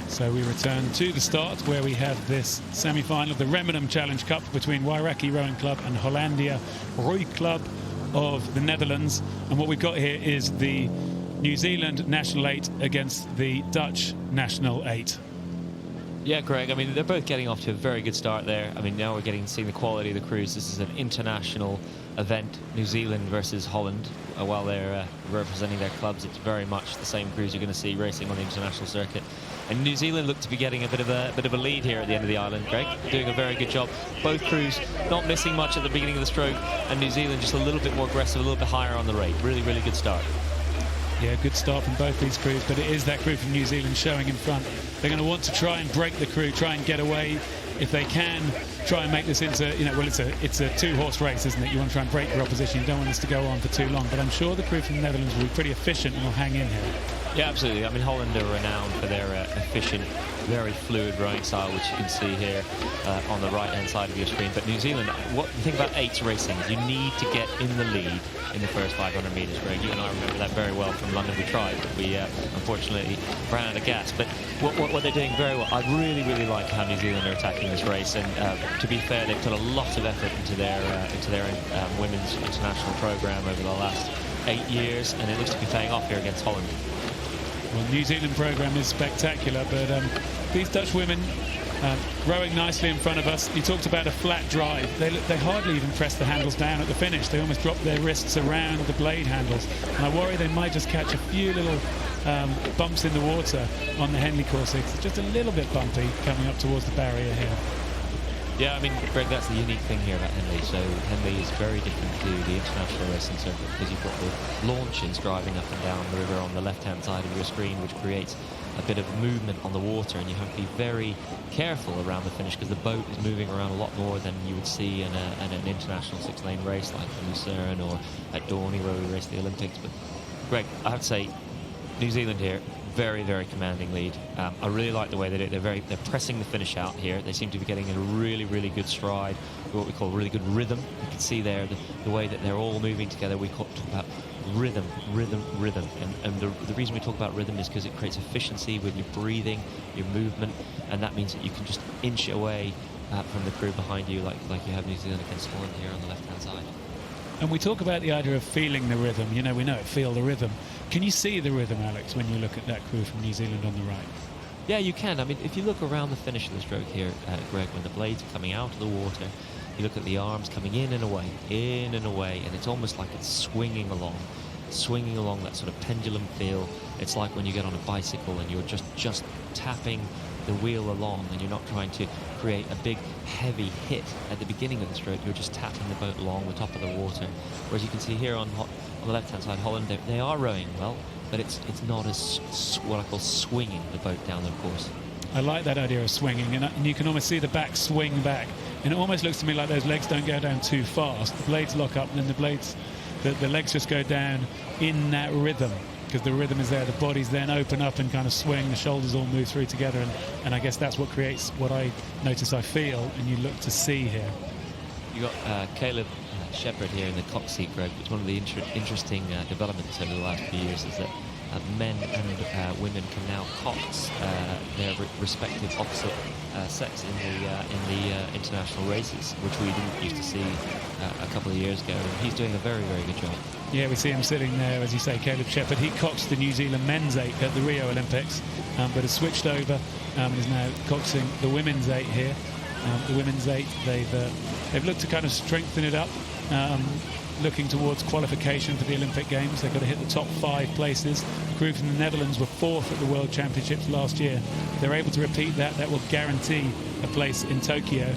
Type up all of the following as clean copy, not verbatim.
So we return to the start where we have this semi-final of the Remenham Challenge Cup between Waiariki Roeiclub Club and Hollandia Roeiclub of the Netherlands. And what we've got here is the New Zealand National 8 against the Dutch National 8. Yeah, Greg, I mean, they're both getting off to a very good start there. I mean, now we're seeing the quality of the crews. This is an international event, New Zealand versus Holland. While they're representing their clubs, it's very much the same crews you're going to see racing on the international circuit. And New Zealand look to be getting a bit of a lead here at the end of the island, Greg. Doing a very good job. Both crews not missing much at the beginning of the stroke, and New Zealand just a little bit more aggressive, a little bit higher on the rate. Really, really good start. Yeah, good start from both these crews, but it is that crew from New Zealand showing in front. They're going to want to try and break the crew, try and get away if they can, try and make this into, well, it's a two-horse race, isn't it? You want to try and break your opposition. You don't want this to go on for too long, but I'm sure the crew from the Netherlands will be pretty efficient and will hang in here. Yeah, absolutely. I mean, Holland are renowned for their efficient, very fluid rowing style, which you can see here on the right-hand side of your screen. But New Zealand, what the thing about eights racing is you need to get in the lead in the first 500 metres, Greg. You and I remember that very well from London. We tried, but we unfortunately ran out of gas. But what they're doing very well, I really, really like how New Zealand are attacking this race. And to be fair, they've put a lot of effort into their women's international programme over the last 8 years, and it looks to be paying off here against Holland. Well, New Zealand programme is spectacular, but these Dutch women rowing nicely in front of us. You talked about a flat drive. They hardly even press the handles down at the finish. They almost drop their wrists around the blade handles. And I worry they might just catch a few little bumps in the water on the Henley course. It's just a little bit bumpy coming up towards the barrier here. Yeah, I mean, Greg, that's the unique thing here about Henley. So Henley is very different to the international racing circuit because you've got the launches driving up and down the river on the left-hand side of your screen, which creates a bit of movement on the water, and you have to be very careful around the finish because the boat is moving around a lot more than you would see in an international six-lane race like Lucerne or at Dorney where we race the Olympics. But Greg, I have to say, New Zealand here, very, very commanding lead. I really like the way they do it. They're pressing the finish out here. They seem to be getting in a really, really good stride, what we call really good rhythm. You can see there the way that they're all moving together. We talk about rhythm. And the reason we talk about rhythm is because it creates efficiency with your breathing, your movement, and that means that you can just inch away from the crew behind you like you have New Zealand against Holland here on the left-hand side. And we talk about the idea of feeling the rhythm. We know it, feel the rhythm. Can you see the rhythm, Alex, when you look at that crew from New Zealand on the right? Yeah, you can. I mean, if you look around the finish of the stroke here, Greg, when the blades are coming out of the water, you look at the arms coming in and away, and it's almost like it's swinging along that sort of pendulum feel. It's like when you get on a bicycle and you're just tapping the wheel along, and you're not trying to create a big heavy hit at the beginning of the stroke. You're just tapping the boat along the top of the water. Whereas you can see here on the left-hand side, Holland, they are rowing well, but it's not as what I call swinging the boat down the course. I like that idea of swinging, and you can almost see the back swing back, and it almost looks to me like those legs don't go down too fast. The blades lock up, and then the legs just go down in that rhythm, because the rhythm is there. The bodies then open up and kind of swing, the shoulders all move through together, and I guess that's what creates what I notice, I feel, and you look to see here. You got Caleb Shepherd here in the cox seat, Greg. It's one of the interesting developments over the last few years is that men and women can now cox their respective opposite sex in the international races, which we didn't used to see a couple of years ago. And he's doing a very, very good job. Yeah, we see him sitting there, as you say, Caleb Shepherd. He coxed the New Zealand men's 8 at the Rio Olympics, but has switched over and is now coxing the women's 8 here. The women's 8, they've looked to kind of strengthen it up, looking towards qualification for the Olympic Games. They've got to hit the top 5 places. The crew from the Netherlands were 4th at the World Championships last year. If they're able to repeat that, that will guarantee a place in Tokyo.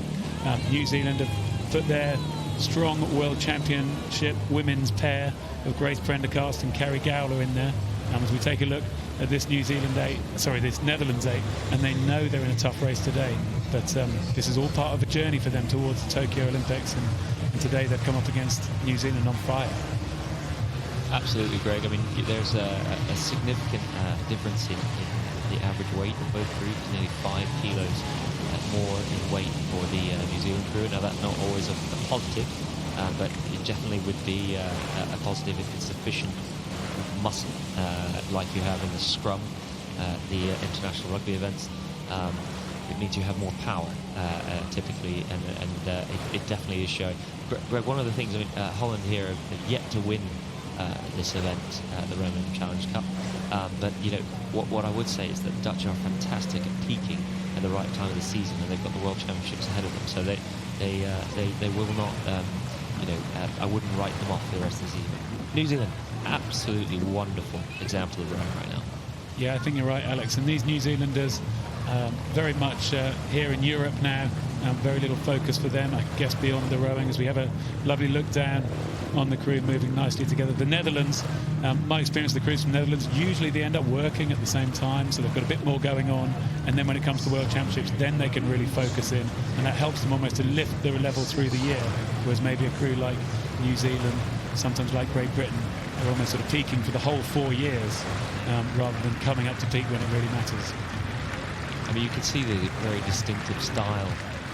New Zealand have put their strong World Championship women's pair of Grace Prendergast and Carrie Gowler in there. As we take a look at this this Netherlands 8, and they know they're in a tough race today. But this is all part of a journey for them towards the Tokyo Olympics, and today they've come up against New Zealand on fire. Absolutely, Greg. I mean, there's a significant difference in the average weight of both crews, nearly 5 kilos more in weight for the New Zealand crew. Now, that's not always a positive, but it definitely would be a positive if it's sufficient muscle like you have in the scrum the international rugby events, it means you have more power typically, and it definitely is showing. Greg, one of the things, I mean, Holland here have yet to win this event, the Remenham Challenge Cup, but you know what I would say is that the Dutch are fantastic at peaking at the right time of the season, and they've got the World Championships ahead of them, so they will not, I wouldn't write them off for the rest of the season. New Zealand, absolutely wonderful example of their own right now. Yeah, I think you're right, Alex. And these New Zealanders, very much here in Europe now, very little focus for them, I guess, beyond the rowing, as we have a lovely look down on the crew moving nicely together. The Netherlands, my experience with the crews from the Netherlands, usually they end up working at the same time, so they've got a bit more going on. And then when it comes to World Championships, then they can really focus in, and that helps them almost to lift their level through the year. Whereas maybe a crew like New Zealand, sometimes like Great Britain, are almost sort of peaking for the whole 4 years, rather than coming up to peak when it really matters. I mean, you can see the very distinctive style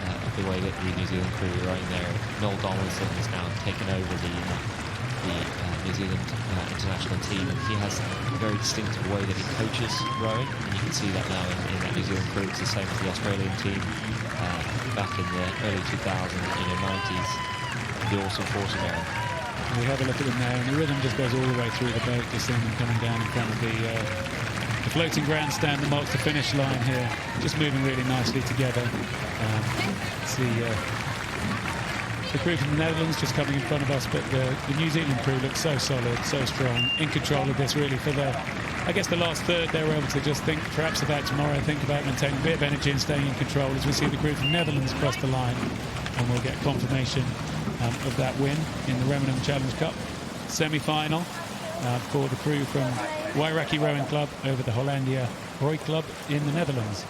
of the way that the New Zealand crew are rowing there. Noel Donaldson has now taken over the New Zealand international team, and he has a very distinctive way that he coaches rowing, and you can see that now in that New Zealand crew. It's the same for the Australian team back in the early 2000s, 90s, the awesome Force era. We have a look at them now, and the rhythm just goes all the way through the boat, just seeing them coming down in front of the floating grandstand that marks the finish line here, just moving really nicely together. See the crew from the Netherlands just coming in front of us, but the New Zealand crew looks so solid, so strong, in control of this really for the, I guess, the last third. They were able to just think perhaps about tomorrow, think about maintaining a bit of energy and staying in control, as we see the crew from the Netherlands across the line, and we'll get confirmation of that win in the Remenham Challenge Cup semi-final for the crew from Waiariki Roeiclub over the Hollandia Roeiclub in the Netherlands.